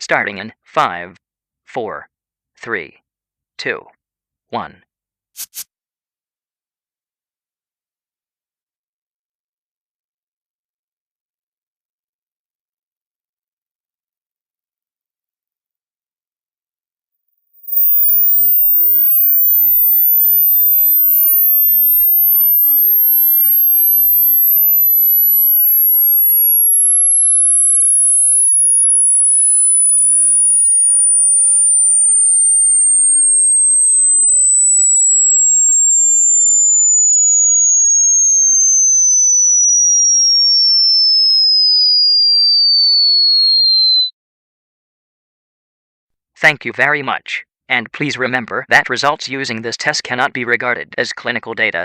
starting in 5, 4, 3, 2, 1. Thank you very much. And please remember that results using this test cannot be regarded as clinical data.